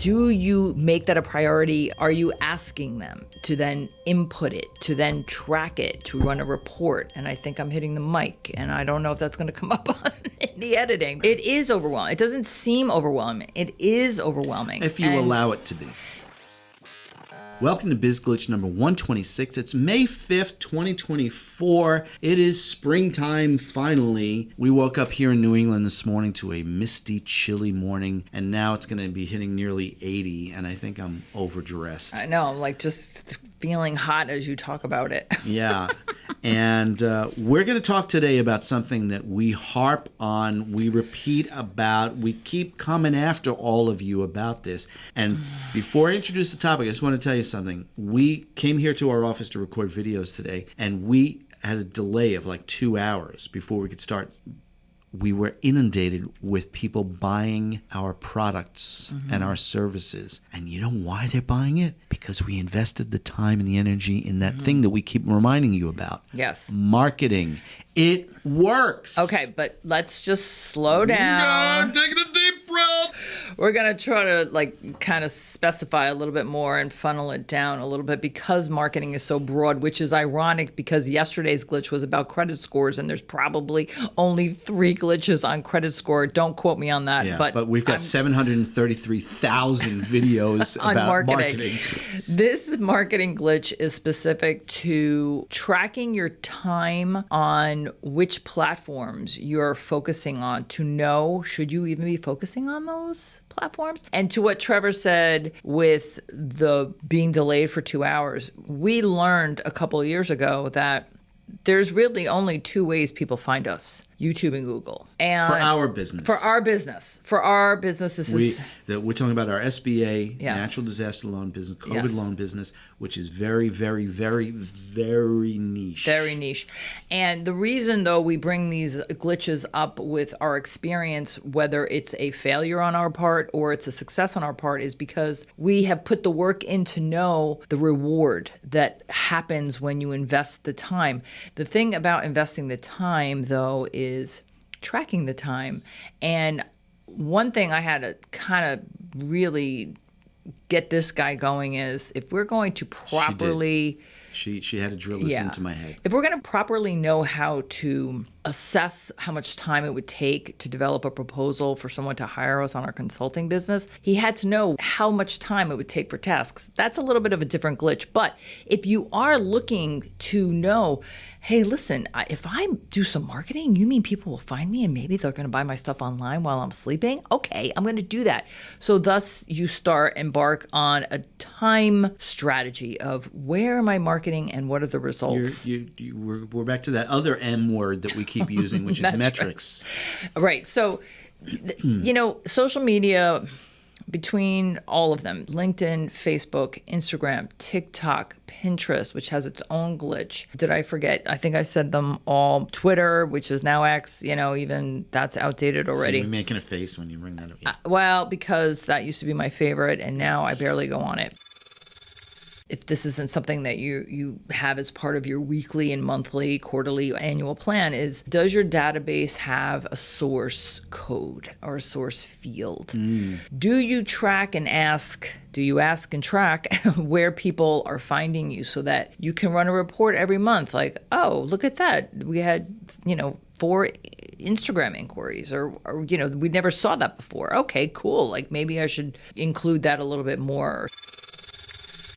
do you make that a priority? Are you asking them to then input it, to then track it, to run a report? And I think I'm hitting the mic, and I don't know if that's going to come up in the editing. It is overwhelming. It doesn't seem overwhelming. It is overwhelming. If you allow it to be. Welcome to Biz Glitch number 126. It's May 5th, 2024. It is springtime finally. We woke up here in New England this morning to a misty, chilly morning, and now it's going to be hitting nearly 80, and I think I'm overdressed. I know, I'm like just feeling hot as you talk about it. Yeah. And we're going to talk today about something that we harp on, we repeat about, we keep coming after all of you about this. And before I introduce the topic, I just want to tell you something. We came here to our office to record videos today, and we had a delay of like 2 hours before we could start. We were inundated with people buying our products and our services. And you know why they're buying it? Because we invested the time and the energy in that thing that we keep reminding you about. Yes. Marketing. It works. Okay, but let's just slow down. Taking a deep breath. We're going to try to kind of specify a little bit more and funnel it down a little bit because marketing is so broad, which is ironic because yesterday's glitch was about credit scores and there's probably only 3 glitches on credit score. Don't quote me on that. Yeah, but we've got 733,000 videos on about marketing. This marketing glitch is specific to tracking your time on which platforms you're focusing on to know should you even be focusing on those platforms. And to what Trevor said with the being delayed for 2 hours, we learned a couple of years ago that there's really only 2 ways people find us: YouTube and Google. And for our business. For our business, this is... We're talking about our SBA, Yes. natural disaster loan business, COVID Yes. loan business, which is very, very, very, very niche. Very niche. And the reason, though, we bring these glitches up with our experience, whether it's a failure on our part or it's a success on our part, is because we have put the work in to know the reward that happens when you invest the time. The thing about investing the time, though, is tracking the time. And one thing I had to kind of really get this guy going is if we're going to properly... She had to drill this into my head. If we're going to properly know how to assess how much time it would take to develop a proposal for someone to hire us on our consulting business, he had to know how much time it would take for tasks. That's a little bit of a different glitch. But if you are looking to know, hey, listen, if I do some marketing, you mean people will find me and maybe they're going to buy my stuff online while I'm sleeping? Okay, I'm going to do that. So thus you embark on a time strategy of where am I marketing and what are the results? We're back to that other M word that we keep using, which is metrics. Right. So, social media, between all of them, LinkedIn, Facebook, Instagram, TikTok, Pinterest, which has its own glitch. Did I forget? I think I said them all. Twitter, which is now X, even that's outdated already. So you're making a face when you bring that up. Yeah. Well, because that used to be my favorite, and now I barely go on it. If this isn't something that you have as part of your weekly and monthly, quarterly, annual plan, does your database have a source code or a source field? Do you track and ask, do you ask and track where people are finding you so that you can run a report every month? Like, oh, look at that. We had, 4 Instagram inquiries or we never saw that before. Okay, cool. Like maybe I should include that a little bit more.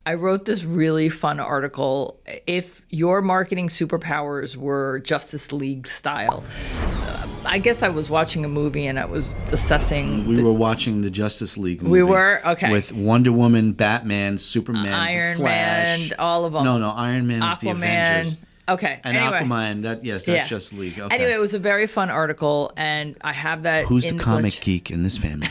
I wrote this really fun article. If your marketing superpowers were Justice League style, I guess I was watching a movie and I was assessing. We were watching the Justice League movie. We were? Okay. With Wonder Woman, Batman, Superman, Iron Flash. Man, all of them. No, Iron Man is the Avengers. Okay. And anyway. Aquaman, that's Justice League. Okay. Anyway, it was a very fun article, and I have that. Who's the comic geek in this family?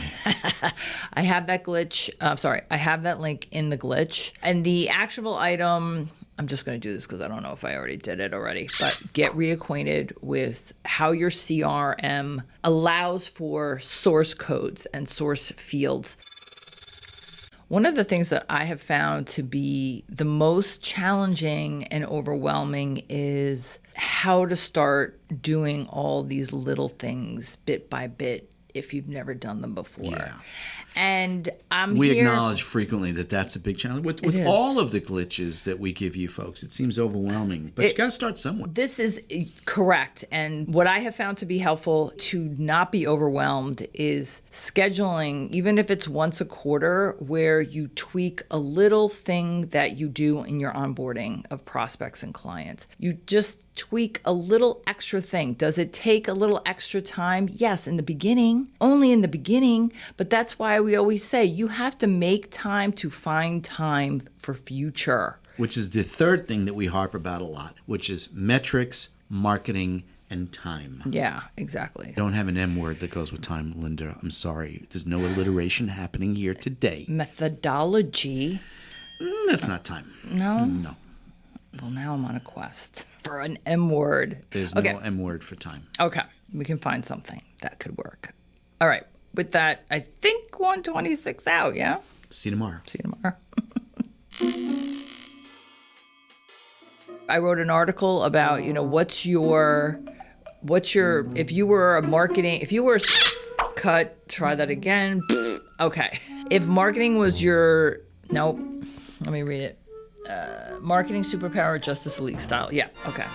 I have that glitch. I have that link in the glitch. And the actionable item, I'm just going to do this because I don't know if I already did it already, but get reacquainted with how your CRM allows for source codes and source fields. One of the things that I have found to be the most challenging and overwhelming is how to start doing all these little things bit by bit if you've never done them before. Yeah. And I'm We here. acknowledge frequently that that's a big challenge. With is. all of the glitches that we give you folks, it seems overwhelming. But you got to start somewhere. This is correct. And what I have found to be helpful to not be overwhelmed is scheduling, even if it's once a quarter, where you tweak a little thing that you do in your onboarding of prospects and clients. You just tweak a little extra thing. Does it take a little extra time? Yes, in the beginning, only in the beginning. But that's why we always say you have to make time to find time for future. Which is the third thing that we harp about a lot, which is metrics, marketing, and time. Yeah, exactly. Don't have an M word that goes with time, Linda. I'm sorry. There's no alliteration happening here today. Methodology. That's not time. No? No. Well, now I'm on a quest for an M word. There's no M word for time. Okay. We can find something that could work. All right. With that, I think 126 out, yeah? See you tomorrow. See you tomorrow. I wrote an article about, what's your, if you were try that again. Okay. If marketing was nope. Let me read it. Marketing superpower, Justice League style. Yeah. Okay.